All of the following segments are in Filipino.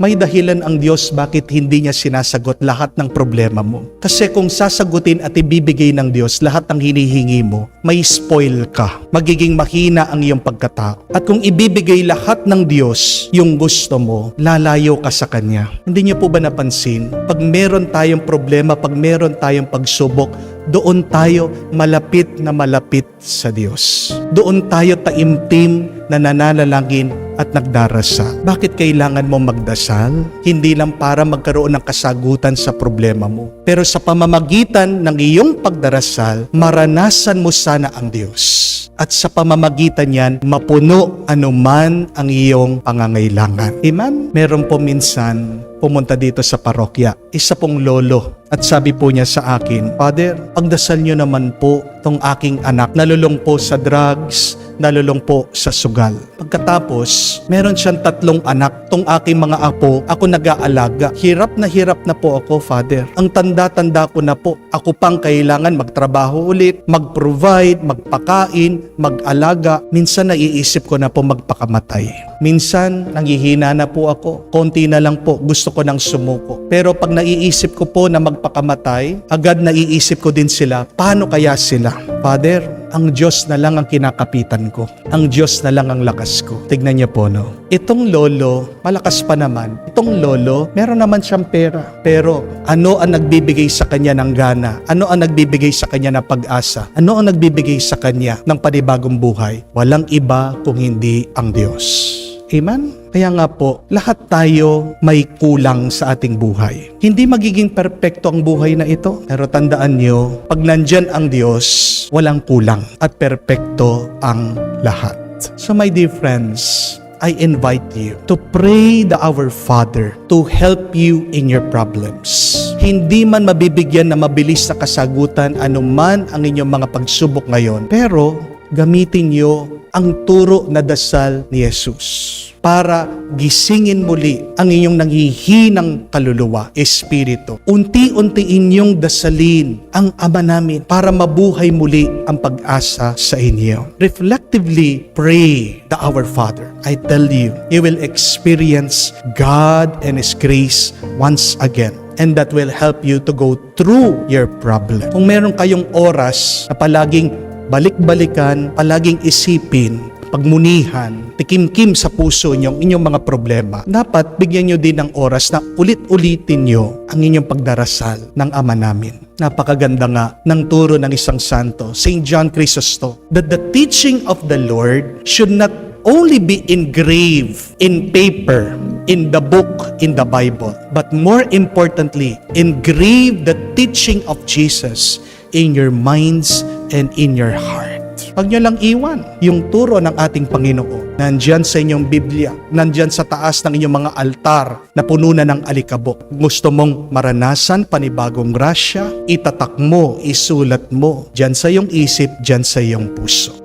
May dahilan ang Diyos bakit hindi niya sinasagot lahat ng problema mo. Kasi kung sasagutin at ibibigay ng Diyos lahat ng hinihingi mo, may spoil ka. Magiging mahina ang iyong pagkatao. At kung ibibigay lahat ng Diyos yung gusto mo, lalayo ka sa Kanya. Hindi niyo po ba napansin? Pag meron tayong problema, pag meron tayong pagsubok, doon tayo malapit na malapit sa Diyos. Doon tayo taimtim na nananalangin at nagdarasal. Bakit kailangan mo magdasal? Hindi lang para magkaroon ng kasagutan sa problema mo. Pero sa pamamagitan ng iyong pagdarasal, maranasan mo sana ang Diyos. At sa pamamagitan yan, mapuno anuman ang iyong pangangailangan. Amen? Meron po minsan pumunta dito sa parokya, isa pong lolo. At sabi po niya sa akin, Father, pagdasal niyo naman po tong aking anak, nalulong po sa drugs, nalulong po sa sugal. Pagkatapos, meron siyang 3 anak. Tong aking mga apo, ako nag-aalaga. Hirap na po ako, Father. Ang tanda-tanda ko na po. Ako pang kailangan magtrabaho ulit, mag-provide, magpakain, mag-alaga. Minsan naiisip ko na po magpakamatay. Minsan, nanghihina na po ako. Konti na lang po, gusto ko nang sumuko. Pero pag naiisip ko po na magpakamatay, agad naiisip ko din sila, paano kaya sila? Father, ang Diyos na lang ang kinakapitan ko. Ang Diyos na lang ang lakas ko. Tignan niyo po, no? Itong lolo, malakas pa naman. Itong lolo, meron naman siyang pera. Pero ano ang nagbibigay sa kanya ng gana? Ano ang nagbibigay sa kanya ng pag-asa? Ano ang nagbibigay sa kanya ng panibagong buhay? Walang iba kung hindi ang Diyos. Amen? Kaya nga po, lahat tayo may kulang sa ating buhay. Hindi magiging perpekto ang buhay na ito. Pero tandaan nyo, pag nandyan ang Diyos, walang kulang at perpekto ang lahat. So my dear friends, I invite you to pray the Our Father to help you in your problems. Hindi man mabibigyan na mabilis na kasagutan anuman ang inyong mga pagsubok ngayon, pero gamitin nyo ang turo na dasal ni Jesus para gisingin muli ang inyong nanghihinang kaluluwa, espiritu. Unti-untiin niyong dasalin ang Ama namin para mabuhay muli ang pag-asa sa inyo. Reflectively pray the Our Father. I tell you, you will experience God and His grace once again. And that will help you to go through your problem. Kung meron kayong oras na palaging balik-balikan, palaging isipin, pagmunihan, tikimkim sa puso inyong mga problema, dapat bigyan nyo din ng oras na ulit-ulitin nyo ang inyong pagdarasal ng Ama namin. Napakaganda nga ng turo ng isang santo, St. John Chrysostom, that the teaching of the Lord should not only be engraved in paper, in the book, in the Bible, but more importantly, engrave the teaching of Jesus in your minds and in your heart. Huwag nyo lang iwan yung turo ng ating Panginoon. Nandyan sa inyong Biblia, nandyan sa taas ng inyong mga altar na puno na ng alikabok. Gusto mong maranasan panibagong grasya, itatak mo, isulat mo, dyan sa iyong isip, dyan sa iyong puso.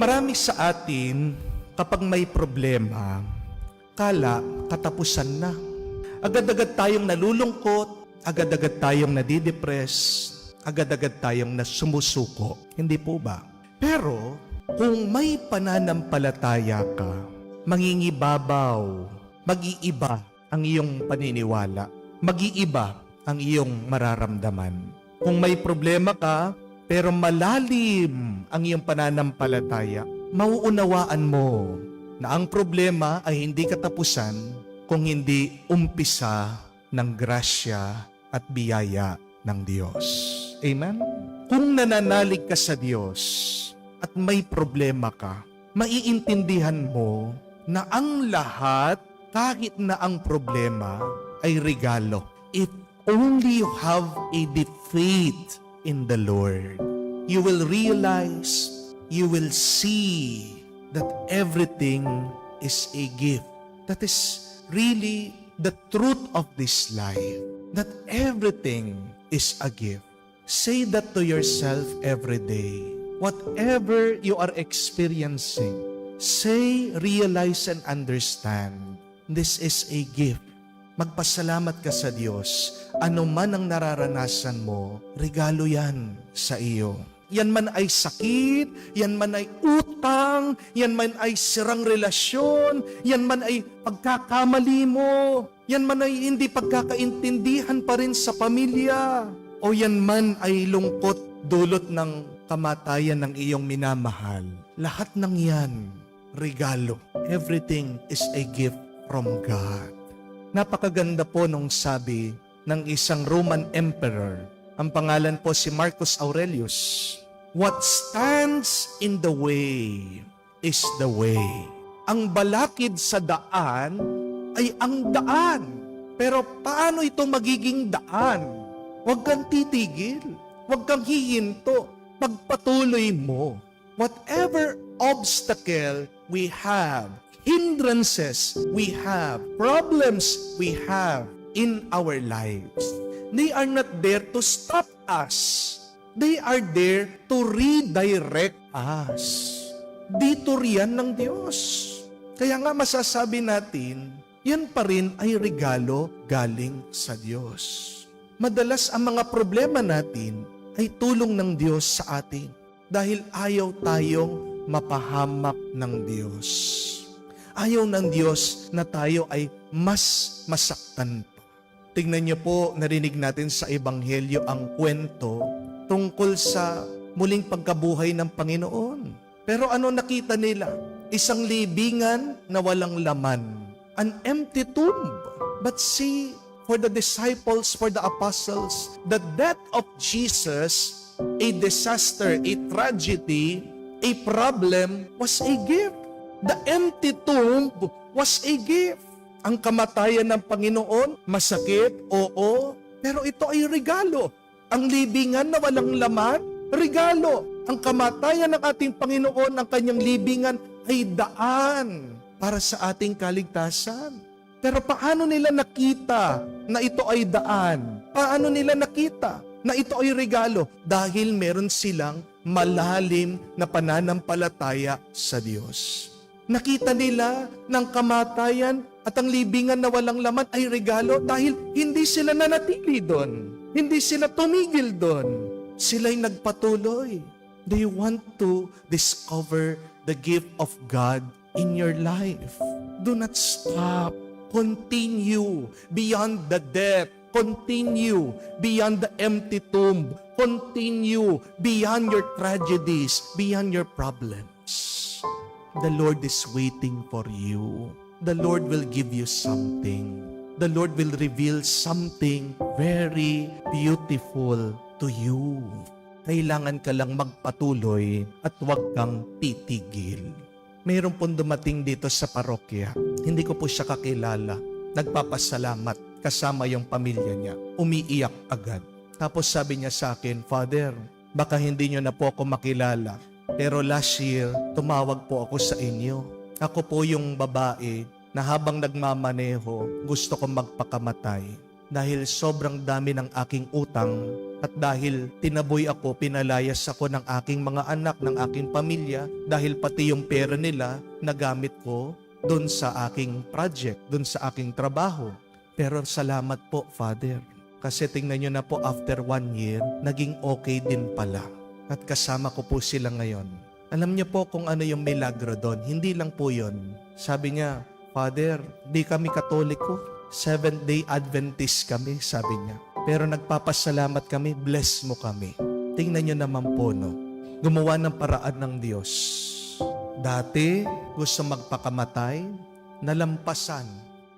Marami sa atin, kapag may problema, kala katapusan na. Agad-agad tayong nalulungkot, agad-agad tayong nadidepress, agad-agad tayong nasumusuko. Hindi po ba? Pero, kung may pananampalataya ka, mangingibabaw, mag-iiba ang iyong paniniwala, mag-iiba ang iyong mararamdaman. Kung may problema ka, pero malalim ang iyong pananampalataya, mauunawaan mo na ang problema ay hindi katapusan kung hindi umpisa ng grasya at biyaya ng Diyos. Amen? Kung nananalig ka sa Diyos at may problema ka, maiintindihan mo na ang lahat, kahit na ang problema, ay regalo. If only you have a deep faith in the Lord, you will realize, you will see that everything is a gift. That is really the truth of this life, that everything is a gift. Say that to yourself every day. Whatever you are experiencing, say, realize, and understand, this is a gift. Magpasalamat ka sa Diyos. Ano man ang nararanasan mo, regalo yan sa iyo. Yan man ay sakit, yan man ay utang, yan man ay sirang relasyon, yan man ay pagkakamali mo, yan man ay hindi pagkakaintindihan pa rin sa pamilya, o yan man ay lungkot dulot ng kamatayan ng iyong minamahal. Lahat ng yan, regalo. Everything is a gift from God. Napakaganda po nung sabi ng isang Roman emperor. Ang pangalan po si Marcus Aurelius. What stands in the way is the way. Ang balakid sa daan ay ang daan. Pero paano ito magiging daan? Huwag kang titigil. Huwag kang hihinto. Pagpatuloy mo. Whatever obstacle we have, hindrances we have, problems we have in our lives, they are not there to stop us. They are there to redirect us. Dito riyan ng Diyos. Kaya nga masasabi natin, yan pa rin ay regalo galing sa Diyos. Madalas ang mga problema natin ay tulong ng Diyos sa atin dahil ayaw tayong mapahamak ng Diyos. Ayaw ng Diyos na tayo ay mas masaktan pa. Tingnan niyo po, narinig natin sa Ebanghelyo ang kwento tungkol sa muling pagkabuhay ng Panginoon. Pero ano nakita nila? Isang libingan na walang laman. An empty tomb. But see, for the disciples, for the apostles, the death of Jesus, a disaster, a tragedy, a problem, was a gift. The empty tomb was a gift. Ang kamatayan ng Panginoon, masakit, oo, pero ito ay regalo. Ang libingan na walang laman, regalo. Ang kamatayan ng ating Panginoon, ang kanyang libingan, ay daan para sa ating kaligtasan. Pero paano nila nakita na ito ay daan? Paano nila nakita na ito ay regalo? Dahil meron silang malalim na pananampalataya sa Diyos. Nakita nila ng kamatayan at ang libingan na walang laman ay regalo dahil hindi sila nanatili doon. Hindi sila tumigil doon. Sila'y nagpatuloy. They want to discover the gift of God in your life. Do not stop. Continue beyond the death. Continue beyond the empty tomb. Continue beyond your tragedies, beyond your problems. The Lord is waiting for you. The Lord will give you something. The Lord will reveal something very beautiful to you. Kailangan ka lang magpatuloy at huwag kang titigil. Mayroon pong dumating dito sa parokya. Hindi ko po siya kakilala. Nagpapasalamat kasama yung pamilya niya. Umiiyak agad. Tapos sabi niya sa akin, Father, baka hindi niyo na po ako makilala. Pero last year, tumawag po ako sa inyo. Ako po yung babae na habang nagmamaneho, gusto kong magpakamatay. Dahil sobrang dami ng aking utang at dahil tinaboy ako, pinalayas ako ng aking mga anak, ng aking pamilya, dahil pati yung pera nila, nagamit ko doon sa aking project, doon sa aking trabaho. Pero salamat po, Father. Kasi tingnan nyo na po, after 1 year, naging okay din pala. At kasama ko po sila ngayon. Alam niyo po kung ano yung milagro doon. Hindi lang po yun. Sabi niya, Father, di kami Katoliko. 7th-day Adventist kami, sabi niya. Pero nagpapasalamat kami, bless mo kami. Tingnan niyo naman po, no? Gumawa ng paraan ng Diyos. Dati, gusto magpakamatay, nalampasan.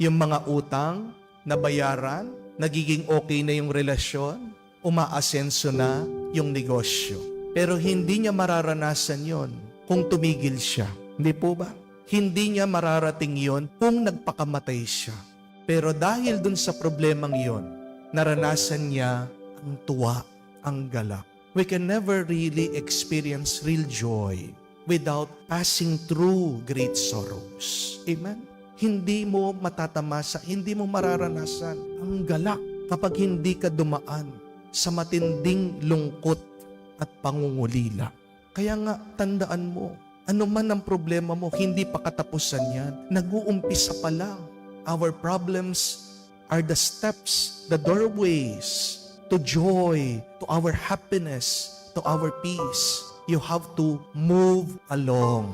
Yung mga utang, nabayaran, nagiging okay na yung relasyon, umaasenso na yung negosyo. Pero hindi niya mararanasan yon kung tumigil siya. Hindi po ba? Hindi niya mararating yon kung nagpakamatay siya. Pero dahil dun sa problemang yon, naranasan niya ang tuwa, ang galak. We can never really experience real joy without passing through great sorrows. Amen? Hindi mo matatamasa, hindi mo mararanasan ang galak kapag hindi ka dumaan sa matinding lungkot at pangungulila. Kaya nga, tandaan mo, ano man ang problema mo, hindi pa katapusan yan. Nag-uumpisa pa lang. Our problems are the steps, the doorways to joy, to our happiness, to our peace. You have to move along.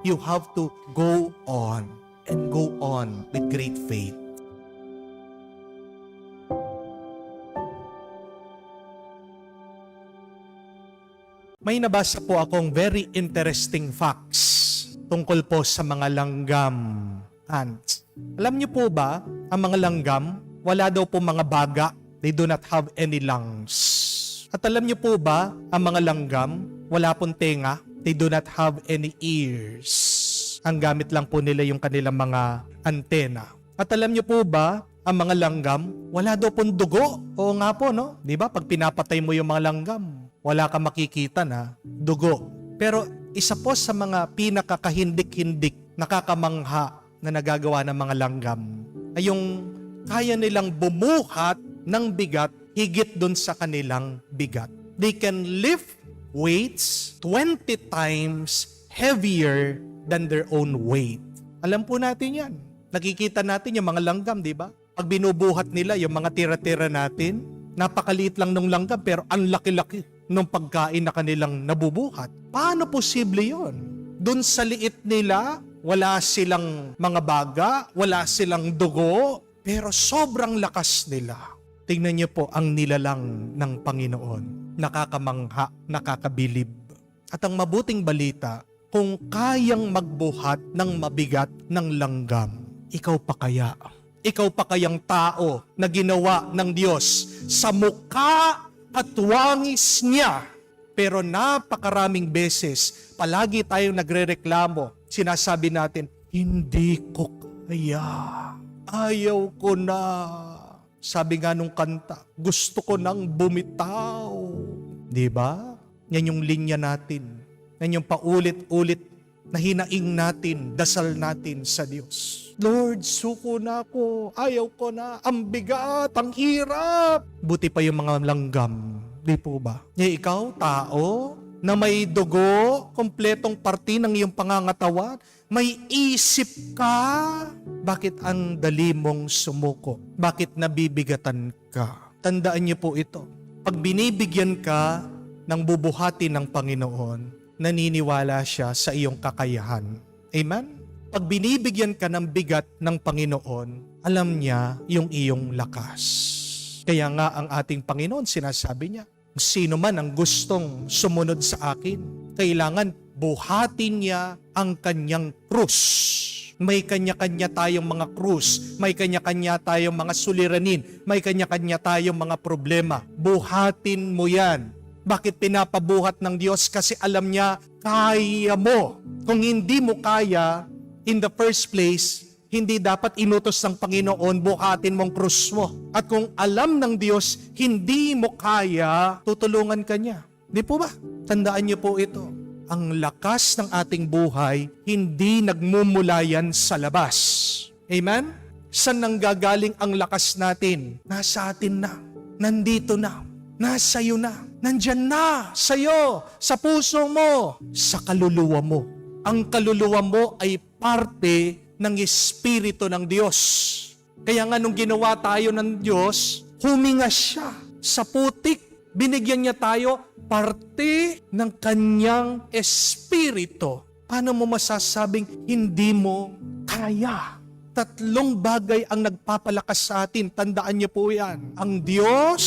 You have to go on and go on with great faith. May nabasa po akong very interesting facts tungkol po sa mga langgam ants. Alam niyo po ba, ang mga langgam, wala daw po mga baga. They do not have any lungs. At alam niyo po ba, ang mga langgam, wala pong tenga. They do not have any ears. Ang gamit lang po nila yung kanilang mga antena. At alam niyo po ba, ang mga langgam, wala daw pong dugo. Oo nga po, no? Di ba? Pag pinapatay mo yung mga langgam, wala kang makikita na dugo. Pero isa po sa mga pinakakahindik-hindik, nakakamangha na nagagawa ng mga langgam ay yung kaya nilang bumuhat ng bigat higit dun sa kanilang bigat. They can lift weights 20 times heavier than their own weight. Alam po natin yan. Nakikita natin yung mga langgam, di ba? Pag binubuhat nila yung mga tira-tira natin, napakaliit lang ng langgam pero ang laki-laki ng pagkain na kanilang nabubuhat. Paano posible yon? Doon sa liit nila, wala silang mga baga, wala silang dugo, pero sobrang lakas nila. Tingnan niyo po ang nilalang ng Panginoon. Nakakamangha, nakakabilib. At ang mabuting balita, kung kayang magbuhat ng mabigat ng langgam, ikaw pa kaya? Ikaw pa kayang tao na ginawa ng Diyos sa mukha at wangis niya? Pero napakaraming beses, palagi tayong nagrereklamo. Sinasabi natin, hindi ko kaya. Ayaw ko na. Sabi nga nung kanta, gusto ko nang bumitaw. Diba? Yan yung linya natin. Yan yung paulit-ulit na hinaing natin, dasal natin sa Diyos. Lord, suko na ako. Ayaw ko na. Ang bigat, ang hirap. Buti pa yung mga langgam. Di po ba? Ikaw, tao, na may dugo, kompletong parte ng iyong pangangatawan, may isip ka. Bakit ang dali mong sumuko? Bakit nabibigatan ka? Tandaan niyo po ito. Pag binibigyan ka ng bubuhati ng Panginoon, naniniwala siya sa iyong kakayahan. Amen? Pag binibigyan ka ng bigat ng Panginoon, alam niya yung iyong lakas. Kaya nga ang ating Panginoon, sinasabi niya, sino man ang gustong sumunod sa akin, kailangan buhatin niya ang kanyang krus. May kanya-kanya tayong mga krus, may kanya-kanya tayong mga suliranin, may kanya-kanya tayong mga problema. Buhatin mo yan. Bakit pinapabuhat ng Diyos? Kasi alam niya, kaya mo. Kung hindi mo kaya, in the first place, hindi dapat inutos ng Panginoon, buhatin mong krus mo. At kung alam ng Diyos, hindi mo kaya, tutulungan ka niya. Di po ba? Tandaan niyo po ito. Ang lakas ng ating buhay, hindi nagmumula yan sa labas. Amen? Saan nanggagaling ang lakas natin? Nasa atin na. Nandito na. Nasa iyo na. Nandyan na. Sa'yo. Sa puso mo. Sa kaluluwa mo. Ang kaluluwa mo ay parte ng Espiritu ng Diyos. Kaya nga nung ginawa tayo ng Diyos, huminga siya sa putik. Binigyan niya tayo parte ng kanyang Espiritu. Paano mo masasabing hindi mo kaya? Tatlong bagay ang nagpapalakas sa atin. Tandaan niyo po yan. Ang Diyos,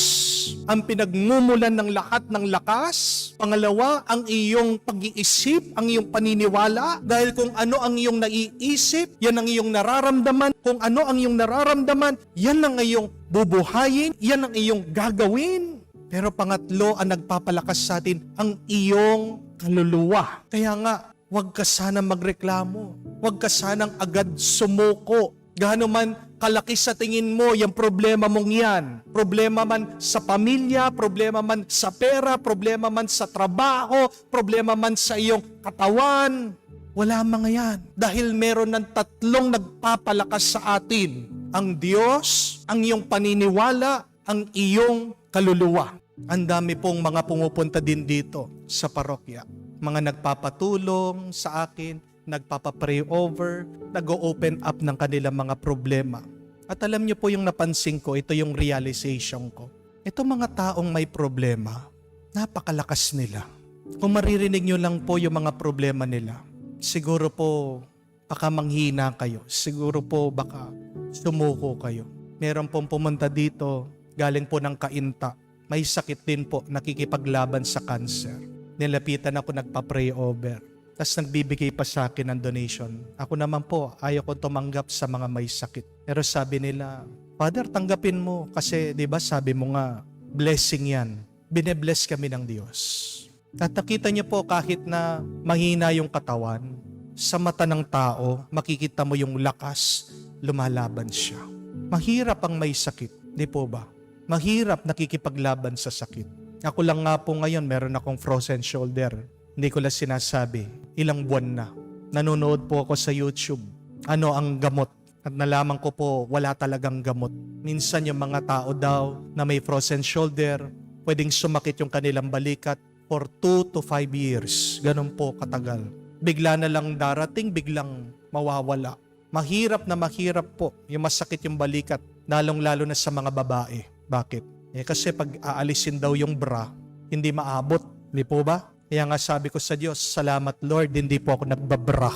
ang pinagmumulan ng lahat ng lakas. Pangalawa, ang iyong pag-iisip, ang iyong paniniwala. Dahil kung ano ang iyong naiisip, yan ang iyong nararamdaman. Kung ano ang iyong nararamdaman, yan ang iyong bubuhayin, yan ang iyong gagawin. Pero pangatlo, ang nagpapalakas sa atin, ang iyong kaluluwa. Kaya nga, huwag ka sanang magreklamo. Huwag ka sanang agad sumuko. Gaano man kalaki sa tingin mo yung problema mong yan. Problema man sa pamilya, problema man sa pera, problema man sa trabaho, problema man sa iyong katawan. Wala mga yan. Dahil meron ng tatlong nagpapalakas sa atin. Ang Diyos, ang iyong paniniwala, ang iyong kaluluwa. Ang dami pong mga pumupunta din dito sa parokya. Mga nagpapatulong sa akin, nagpapapray over, nag-open up ng kanilang mga problema. At alam niyo po yung napansin ko, ito yung realization ko. Ito mga taong may problema, Napakalakas nila. Kung maririnig nyo lang po yung mga problema nila, siguro po baka manghina kayo. Siguro po baka sumuko kayo. Meron pong pumunta dito, galing po ng Kainta. May sakit din po, nakikipaglaban sa cancer. Nilapitan ako, nagpa-pray over. Tapos nagbibigay pa sa akin ng donation. Ako naman po, ayaw ko tumanggap sa mga may sakit. Pero sabi nila, Father, tanggapin mo kasi 'di ba sabi mo nga, blessing yan. Bine-bless kami ng Diyos. At nakita niyo po kahit na mahina yung katawan, sa mata ng tao, makikita mo yung lakas, lumalaban siya. Mahirap ang may sakit, di po ba? Mahirap nakikipaglaban sa sakit. Ako lang nga po ngayon, meron akong frozen shoulder. Hindi ko lang sinasabi, ilang buwan na. Nanonood po ako sa YouTube. Ano ang gamot? At nalaman ko po, wala talagang gamot. Minsan yung mga tao daw na may frozen shoulder, pwedeng sumakit yung kanilang balikat for 2 to 5 years. Ganun po katagal. Bigla na lang darating, biglang mawawala. Mahirap po yung masakit yung balikat, lalong-lalo na sa mga babae. Bakit? Kasi pag aalisin daw yung bra, hindi maabot. Di po ba? Kaya nga sabi ko sa Diyos, salamat Lord, hindi po ako nagbabra.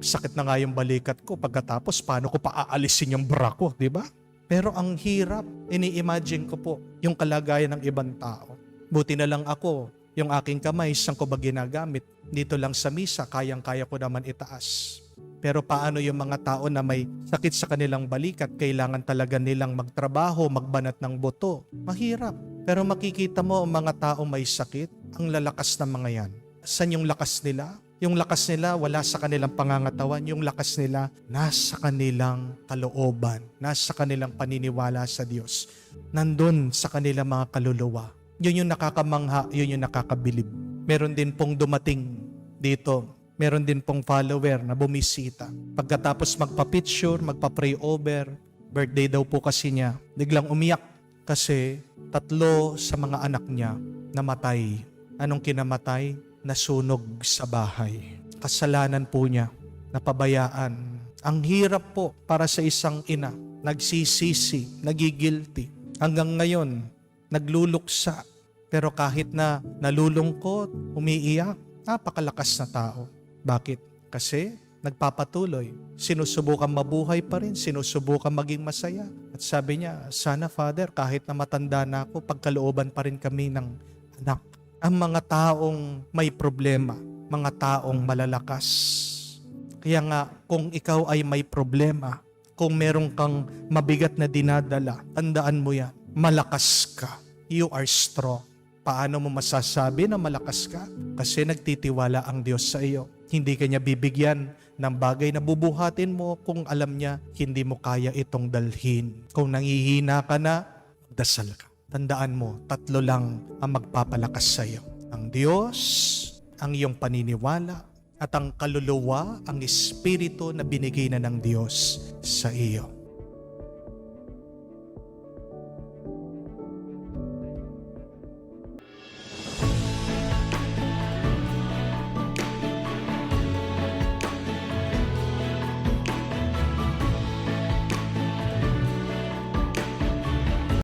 Sakit na nga yung balikat ko, pagkatapos paano ko pa aalisin yung bra ko, di ba? Pero ang hirap, ini-imagine ko po yung kalagayan ng ibang tao. Buti na lang ako, yung aking kamay, saan ko ba ginagamit? Dito lang sa misa, kayang-kaya ko naman itaas. Pero paano yung mga tao na may sakit sa kanilang balikat, kailangan talaga nilang magtrabaho, magbanat ng buto? Mahirap. Pero makikita mo ang mga tao may sakit, ang lalakas ng mga yan. Saan yung lakas nila? Yung lakas nila wala sa kanilang pangangatawan, yung lakas nila nasa kanilang kalooban, nasa kanilang paniniwala sa Diyos. Nandun sa kanilang mga kaluluwa. Yun yung nakakamangha, yun yung nakakabilib. Meron din pong dumating dito, meron din pong follower na bumisita. Pagkatapos magpa-picture, magpa-pray over, birthday daw po kasi niya, biglang umiyak kasi 3 sa mga anak niya namatay. Anong kinamatay? Nasunog sa bahay. Kasalanan po niya, napabayaan. Ang hirap po para sa isang ina, nagsisisi, nagigilty. Hanggang ngayon, nagluluksa. Pero kahit na nalulungkot, umiiyak, napakalakas na tao. Bakit? Kasi nagpapatuloy. Sinusubukan mabuhay pa rin, sinusubukan maging masaya. At sabi niya, sana Father, kahit na matanda na ako, pagkalooban pa rin kami ng anak. Ang mga taong may problema, mga taong malalakas. Kaya nga, kung ikaw ay may problema, kung meron kang mabigat na dinadala, tandaan mo yan, malakas ka. You are strong. Paano mo masasabi na malakas ka? Kasi nagtitiwala ang Diyos sa iyo. Hindi ka niya bibigyan ng bagay na bubuhatin mo kung alam niya hindi mo kaya itong dalhin. Kung nangihina ka na, dasal ka. Tandaan mo, 3 lang ang magpapalakas sa iyo. Ang Diyos, ang iyong paniniwala, at ang kaluluwa, ang espiritu na binigay na ng Diyos sa iyo.